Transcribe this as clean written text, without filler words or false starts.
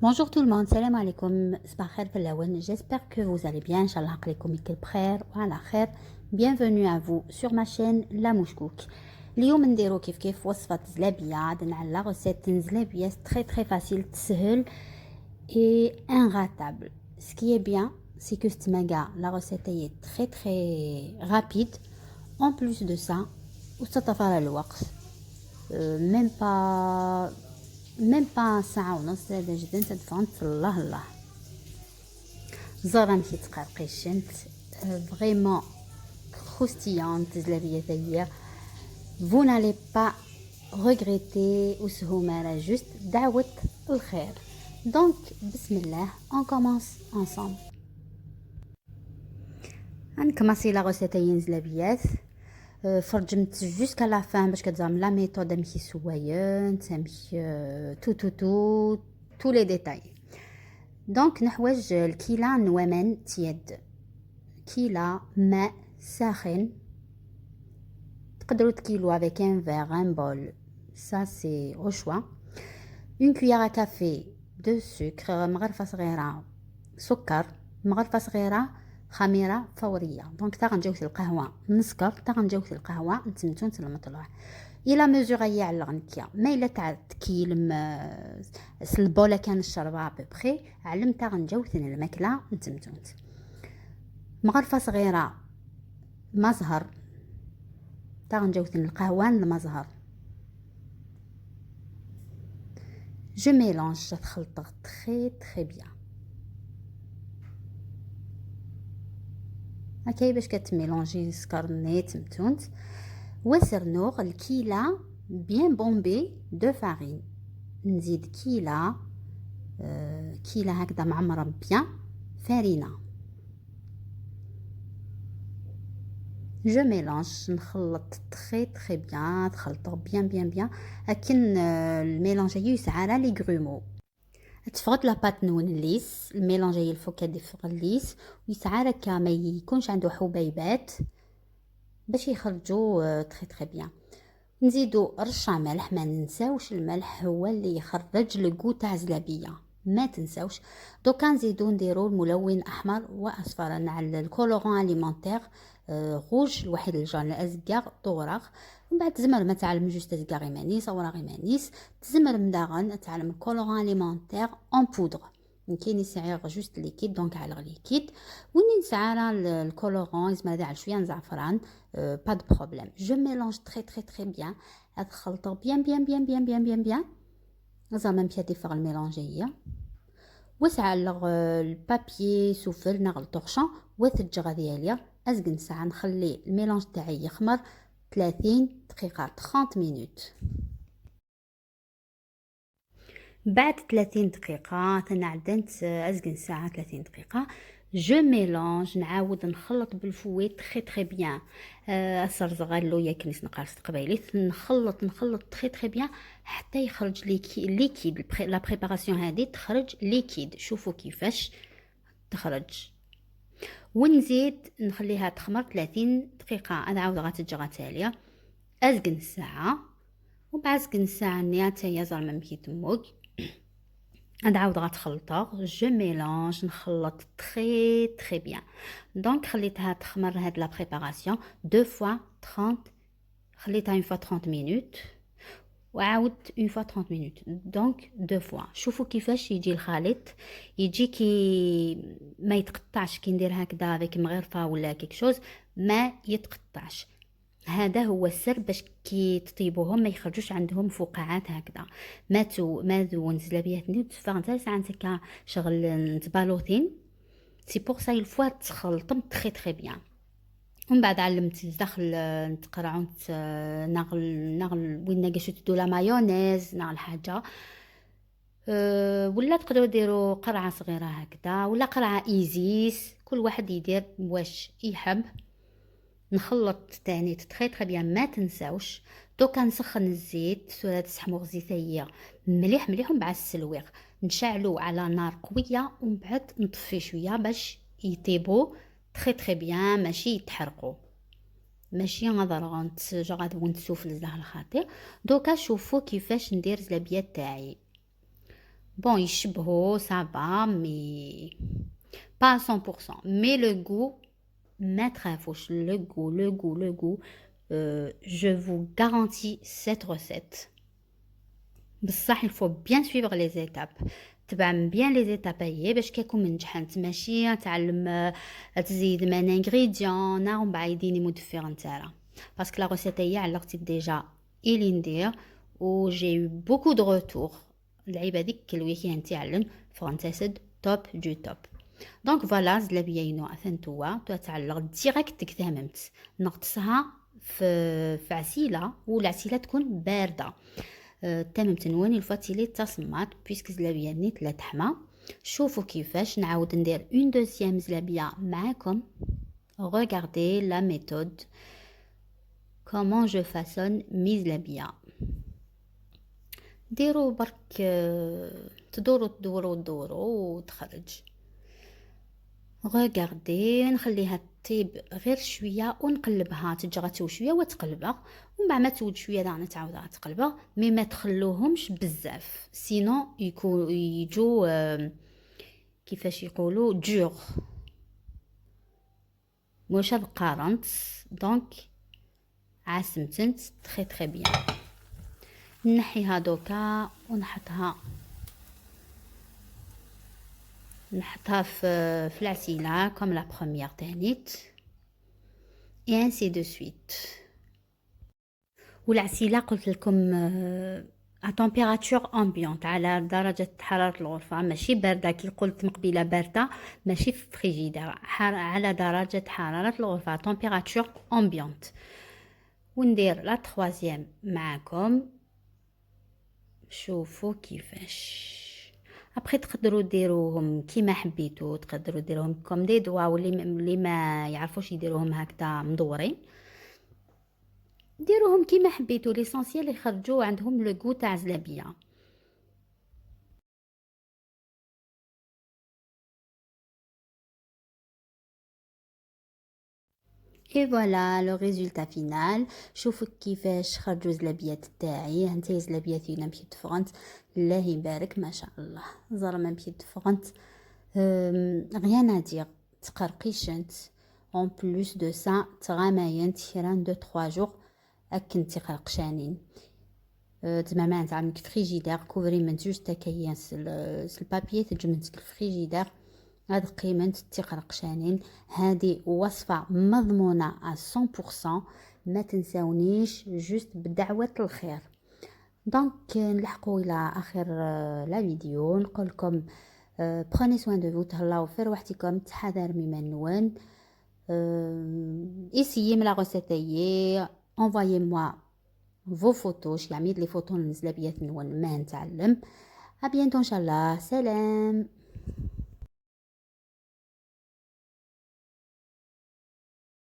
Bonjour tout le monde, salam alaikum, صباح خير في الأول. J'espère que vous allez bien, Inch'Allah عليكم يكل بخير وعلى خير. Bienvenue à vous sur ma chaîne La Mouchkouk. اليوم نديرو كيف وصفة زلابية. عندنا على غوسيت زلابية très facile, تسهل et inratable. Ce qui est bien, c'est que la recette est très rapide. En plus de ça, وتتفرغ الوقت. même pas ساعة ونص، سهلة جدا. تدفعون في الله زرا مشي تقرقشنت فريمون croustillante زلابية هي. vous n'allez pas regretter وسهومة راه جوست دعوة الخير. donc بسم الله on commence ensemble. غنكماسي لا غوسيتين زلابيات. فرجمت جوسكا لا فان باش كتزعم لا ميثود ماشي سوايون تمشي تو لي ديتاي. دونك نحوج الكيلة نوامن تيد، كيلة ماء ساخن، تقدروا تكيلو افيك ان فيغ ان بول، سا سي او شوا. اون كويير كافي دو سكر، مغرفة صغيرة سكر، مغرفة صغيرة خميرة فورية. دونك تا غنجيو القهوة نسكر، تا غنجيو القهوة نتمتو نتلمطلوه الى ميزور هي على الغنكيه. ما الا تاع تكيل البوله كان الشربه ببخي علم تا غنجيو الماكله نتمتونت. مغرفه صغيره مزهر، تا غنجيو القهوه المزهر. جو ميلونج، تخلط تري بيان هكايا باش كتميلونجي السكر نيت متونت. وسرنوغ الكيلة بيان بومبي دو فارين، نزيد كيلة هكذا معمرة بيان فارينة. جو ميلونج، نخلط تري بيان، تخلطو بيان لكن الميلونج يسعى على لي غرومو. تفرط لا بات نون ليس، الميلونج الفوق كيفرغ ليس ويسعى هكا ما يكونش عنده حبيبات باش يخرجوا تري بيان. نزيدو رشه ملح، ما ننساوش الملح هو اللي يخرج لو تاع زلابيه، ما تنساوش. دوكا نزيدو نديرو الملون احمر واصفر مع الكولورون اليمونتير روج الوحيد الجان الازكار طورغ. ومن بعد تزمر ما تعلم جوست ازكار غيمانيس او غيمانيس، تزمر مداغن تعلم الكولورون اليمونتير اون بودر. كاين يسعى جوست ليكيد، دونك على ليكيد وني نسعى الكولورون يزمر على شويه نزعفران. با دو بروبليم. جو ميلونج تري بيان، هاد خلطه بيان زعما مشاتي فغ الميلونجيه. وسع البابي سوفل نغل طرشان وثجغه ديالي ازقن ساعه. نخلي الميلونج تاعي يخمر 30 دقيقه 30 مينوت. بعد 30 دقيقه تنعدنت ازقن ساعه 30 دقيقه. جو ميلونج، نعاود نخلط بالفوي تري بيان. السرزغالو يا كنيس نقارس قبيلي نخلط تري بيان حتى يخرج ليكيد. لا بريباراسيون هذه تخرج ليكيد، شوفوا كيفاش تخرج. ونزيد نخليها تخمر 30 دقيقه. انا عاود غتجي غتاليه ازقن ساعه. وبعد ازقن ساعه نياتا يا زعما مكي تموك نعاود غتخلطها. جو ميلونج، نخلط تري بيان. دونك خليتها تخمر هاد لا بريباراسيون دو فوا 30، خليتها اون فوا 30 مينوت وعاود اون فوا 30 مينوت. دونك دو فوا. شوفوا كيفاش يجي الخليط، يجي كي ما يتقطعش. كي ندير هكذا فيك مغرفه ولا كيك شوز ما يتقطعش. هذا هو السر باش كي تطيبوهم ما يخرجوش عندهم فقاعات هكذا. ما دون زلابيات ندير تفاغ نتا ساعه نتا شغل نتبالوطين. سي بور سا الفوا تخلطم تري بيان. ومن بعد علمت داخل نتقرعو نغل وين ناقشو تدو لا مايونيز نغل حاجه. ولا تقدروا ديروا قرعه صغيره هكذا ولا قرعه ايزيس، كل واحد يدير واش يحب. نخلط تاني تري بيان، ما تنساوش. دوكا نسخن الزيت، سوره تسحمو زيتيه مليح ومن بعد السلويغ نشعلو على نار قويه ومن بعد نطفي شويه باش يطيبو تري بيان، ماشي يتحرقوا، ماشي غادي غاد ونسوف لزاه الخاطر. دوكا شوفوا كيفاش ندير زلابيات تاعي. Bon, يشبهوا ça va mais pas à 100%. Mais le goût, ما تخافوش. Le goût. Je vous garantis cette recette. بصح il faut bien suivre les étapes. تبع bien les étapes هي باش كيكون منجح. انت ماشي تعلم تزيد من انغريديون ومن بعد يديني مدفر نتاعها. باسكو لا recette هي علقتي ديجا الي ندير و j'ai eu beaucoup de retours. اللعيبه ديك كل ويكي نتعلم فرنسيسد توب دو توب. دونك فوالا زلابيه ينو اثنتوا تعلق ديريكت كثاممت نغطسها في عسيله والعسيله تكون بارده. تمام تنواني الفاتيلي تصمات بيسك زلابيه نيت لا تحمى. شوفوا كيفاش نعاود ندير اون دوزيام زلابيه معاكم. regardez la méthode comment je façonne mes زلابيه. ديروا برك تدوروا وتخرج. regardez نخليها طيب غير شويه ونقلبها تجغتو شويه وتقلبها ومن بعد ما تود شويه دعنا تعاودها تقلبها مي ما تخلوهمش بزاف سينو يجو كيفاش يقولوا دور واش قارنت. دونك عاسمتنت تري تري بيان. نحيها دوكا ونحطها في العسيله كوم لا بروميير تانيت et ainsi de suite. والعسيله قلت لكم à température ambiante على درجه حراره الغرفه ماشي بارده كي قلت مقبله بارده ماشي في فريجيدير على درجه حراره الغرفه température ambiante. وندير لا تروازيام معكم شوفوا كيفاش. ابخي تقدروا ديروهم كيما حبيتوا تقدروا ديروهم كوم دي دوا واللي ما يعرفوش يديروهم هكذا مدورين ديروهم كيما حبيتوا ليسونسيال يخرجوا عندهم لو غو تاع زلابيه. اي فوالا لو ريزولتا فينال. شوفوا كيفاش خرجوا زلابيات تاعي. هانتي زلابياتينا مشيت فرنت الله يبارك ما شاء الله زرمه مشيت فرنت rien à dire تقرقيشنت en plus de ça تغاماينت كيران 2-3 jours اكنتي قرقشانين. تماما تعملك فريجيدير كوفري من زوج تاكياس البابيي تجمنت الفريجيدير هاد قيمة تقرقشانين. هذه وصفة مضمونة على 100%. ما تنساونيش جوست بدعوة الخير. دونك نلحقوا الى اخر لا فيديو نقول لكم prenez soin de vous تهلاو في روحتكم تحذر مما نوان. essayez la recette هي envoyez-moi vos photos يعني لي فوتو نزل بيات نوان ما نتعلم. à bientôt ان شاء الله. سلام.